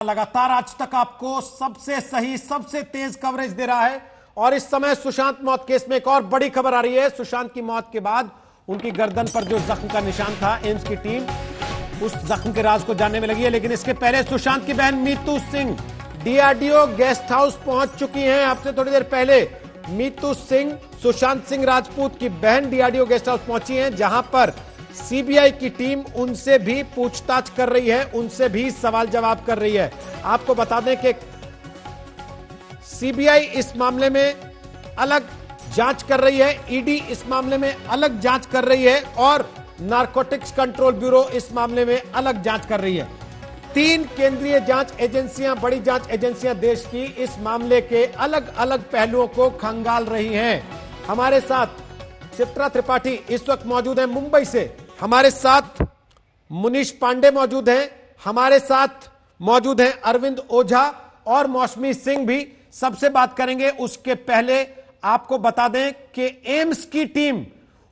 लगातार आज तक आपको सबसे सही सबसे तेज कवरेज दे रहा है और इस समय सुशांत मौत केस में एक और बड़ी खबर आ रही है। सुशांत की मौत के बाद उनकी गर्दन पर जो जख्म का निशान था, एम्स की टीम उस जख्म के राज को जानने में लगी है। लेकिन इसके पहले सुशांत की बहन Meetu Singh DRDO guest house पहुंच चुकी हैं। आपसे थोड़ी देर पहले मीतू सिंह, सुशांत सिंह राजपूत की बहन डीआरडीओ गेस्ट हाउस पहुंची हैं, जहां पर सीबीआई की टीम उनसे भी पूछताछ कर रही है, उनसे भी सवाल जवाब कर रही है। आपको बता दें कि सीबीआई इस मामले में अलग जांच कर रही है, ईडी इस मामले में अलग जांच कर रही है और नारकोटिक्स कंट्रोल ब्यूरो इस मामले में अलग जांच कर रही है। तीन केंद्रीय जांच एजेंसियां, बड़ी जांच एजेंसियां देश की इस मामले के अलग अलग पहलुओं को खंगाल रही हैं। हमारे साथ चित्रा त्रिपाठी इस वक्त मौजूद हैं मुंबई से, हमारे साथ मुनीश पांडे मौजूद हैं, हमारे साथ मौजूद हैं अरविंद ओझा और मौसमी सिंह भी। सबसे बात करेंगे। उसके पहले आपको बता दें कि एम्स की टीम,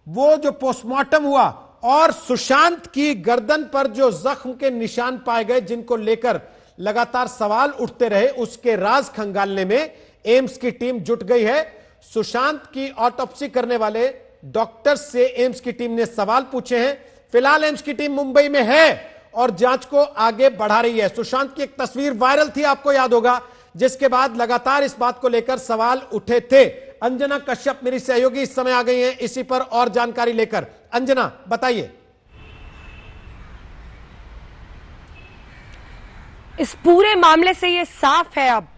वो जो पोस्टमार्टम हुआ और सुशांत की गर्दन पर जो जख्म के निशान पाए गए, जिनको लेकर लगातार सवाल उठते रहे, उसके राज खंगालने में एम्स की टीम जुट गई है। सुशांत की ऑटोप्सी करने वाले डॉक्टर्स से एम्स की टीम ने सवाल पूछे हैं। फिलहाल एम्स की टीम मुंबई में है और जांच को आगे बढ़ा रही है। सुशांत की एक तस्वीर वायरल थी, आपको याद होगा, जिसके बाद लगातार इस बात को लेकर सवाल उठे थे। अंजना कश्यप मेरी सहयोगी इस समय आ गई हैं इसी पर और जानकारी लेकर। अंजना, बताइए। इस पूरे मामले से ये साफ है अब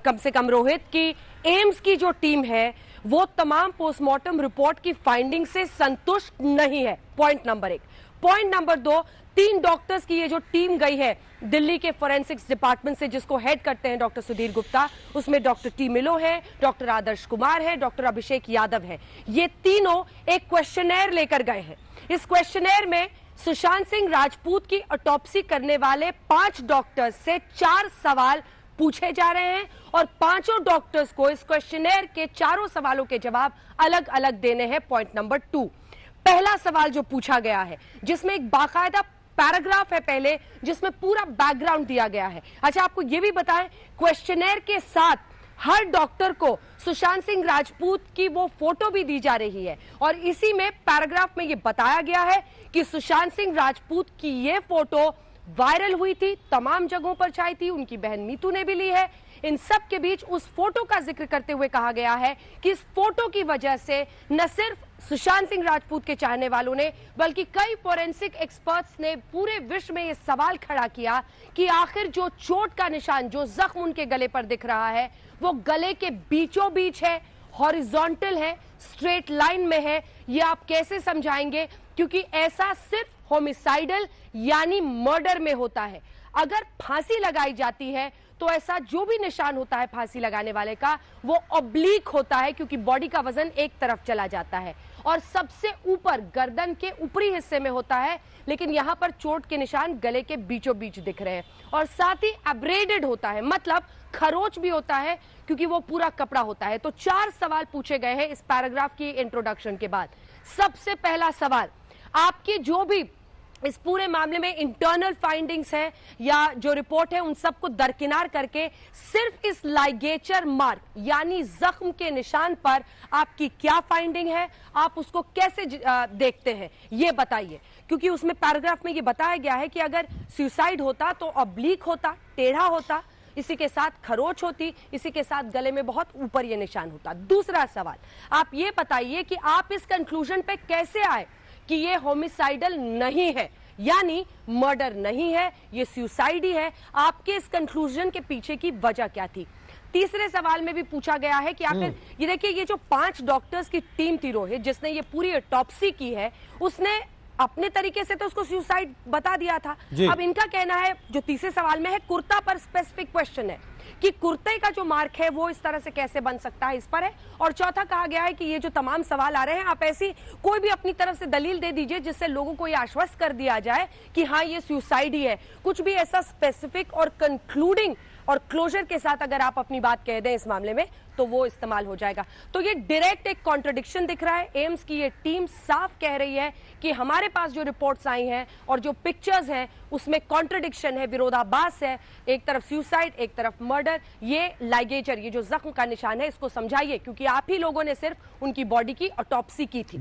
कम से कम रोहित कि एम्स की जो टीम है वो तमाम पोस्टमार्टम रिपोर्ट की फाइंडिंग से संतुष्ट नहीं है। Point number 1। Point number 2, 3 doctors की ये जो टीम गई है दिल्ली के फोरेंसिक्स डिपार्टमेंट से, जिसको हेड करते हैं डॉक्टर सुधीर गुप्ता, उसमें डॉक्टर टी मिलो है, डॉक्टर आदर्श कुमार है, डॉक्टर अभिषेक यादव है। ये तीनों एक क्वेश्चनेयर लेकर गए हैं। इस क्वेश्चनेयर में सुशांत सिंह राजपूत की ऑटोप्सी करने वाले 5 डॉक्टर्स से 4 सवाल पूछे जा रहे हैं और पांचों डॉक्टर्स को इस क्वेश्चनेयर के चारों सवालों के जवाब अलग अलग देने हैं। पॉइंट नंबर 2, पहला सवाल जो पूछा गया है, जिसमें एक बाकायदा पैराग्राफ है पहले, जिसमें पूरा बैकग्राउंड दिया गया है। अच्छा, आपको यह भी बताएं, क्वेश्चनेयर के साथ हर डॉक्टर को सुशांत सिंह राजपूत की वो फोटो भी दी जा रही है और इसी में पैराग्राफ में यह बताया गया है कि सुशांत सिंह राजपूत की ये फोटो वायरल हुई थी, तमाम जगहों पर छाई थी, उनकी बहन मीतू ने भी ली है। इन सब के बीच उस फोटो का जिक्र करते हुए कहा गया है कि इस फोटो की वजह से न सिर्फ सुशांत सिंह राजपूत के चाहने वालों ने बल्कि कई फोरेंसिक एक्सपर्ट्स ने पूरे विश्व में यह सवाल खड़ा किया कि आखिर जो चोट का निशान, जो जख्म उनके गले पर दिख रहा है, वो गले के बीचों बीच है, हॉरिजॉन्टल है, स्ट्रेट लाइन में है। ये आप कैसे समझाएंगे? क्योंकि ऐसा सिर्फ होमिसाइडल यानी मर्डर में होता है। अगर फांसी लगाई जाती है तो ऐसा जो भी निशान होता है फांसी लगाने वाले का, वो ऑब्लिक होता है, क्योंकि बॉडी का वजन एक तरफ चला जाता है और सबसे ऊपर गर्दन के ऊपरी हिस्से में होता है। लेकिन यहां पर चोट के निशान गले के बीचों बीच दिख रहे हैं और साथ ही एब्रेडेड होता है, मतलब खरोच भी होता है, क्योंकि वो पूरा कपड़ा होता है। तो 4 सवाल पूछे गए हैं इस पैराग्राफ की इंट्रोडक्शन के बाद। सबसे पहला सवाल, आपके जो भी इस पूरे मामले में इंटरनल फाइंडिंग्स हैं या जो रिपोर्ट है, उन सबको दरकिनार करके सिर्फ इस लाइगेचर मार्क यानी जख्म के निशान पर आपकी क्या फाइंडिंग है, आप उसको कैसे देखते हैं, ये बताइए। क्योंकि उसमें पैराग्राफ में ये बताया गया है कि अगर सुसाइड होता तो ऑब्लिक होता, टेढ़ा होता, इसी के साथ खरोच होती, इसी के साथ गले में बहुत ऊपर ये निशान होता। दूसरा सवाल, आप ये बताइए कि आप इस कंक्लूजन पे कैसे आए कि ये होमिसाइडल नहीं है, यानी मर्डर नहीं है, ये सुसाइड ही है। आपके इस कंक्लूजन के पीछे की वजह क्या थी? तीसरे सवाल में भी पूछा गया है कि आखिर ये देखिए, ये जो 5 डॉक्टर्स की टीम थी रोहित, जिसने ये पूरी ऑटोप्सी की है, उसने अपने तरीके से तो उसको सुसाइड बता दिया था। अब इनका कहना है, जो तीसरे सवाल में है, कुर्ता पर स्पेसिफिक क्वेश्चन है कि कुर्ते का जो मार्क है वो इस तरह से कैसे बन सकता है, इस पर है। और चौथा कहा गया है कि ये जो तमाम सवाल आ रहे हैं, आप ऐसी कोई भी अपनी तरफ से दलील दे दीजिए जिससे लोगों को ये आश्वस्त कर दिया जाए कि हाँ, ये सुसाइड ही है। कुछ भी ऐसा स्पेसिफिक और कंक्लूडिंग और क्लोजर के साथ अगर आप अपनी बात कह दें इस मामले में, तो वो इस्तेमाल हो जाएगा। तो ये डायरेक्ट एक कॉन्ट्रडिक्शन दिख रहा है। एम्स की ये टीम साफ कह रही है कि हमारे पास जो रिपोर्ट्स आई हैं और जो पिक्चर्स हैं उसमें कॉन्ट्रडिक्शन है, विरोधाभास है, एक तरफ सुसाइड, एक तरफ मर्डर। ये लाइगेचर, ये जो जख्म का निशान है, इसको समझाइए, क्योंकि आप ही लोगों ने सिर्फ उनकी बॉडी की ऑटोप्सी की थी।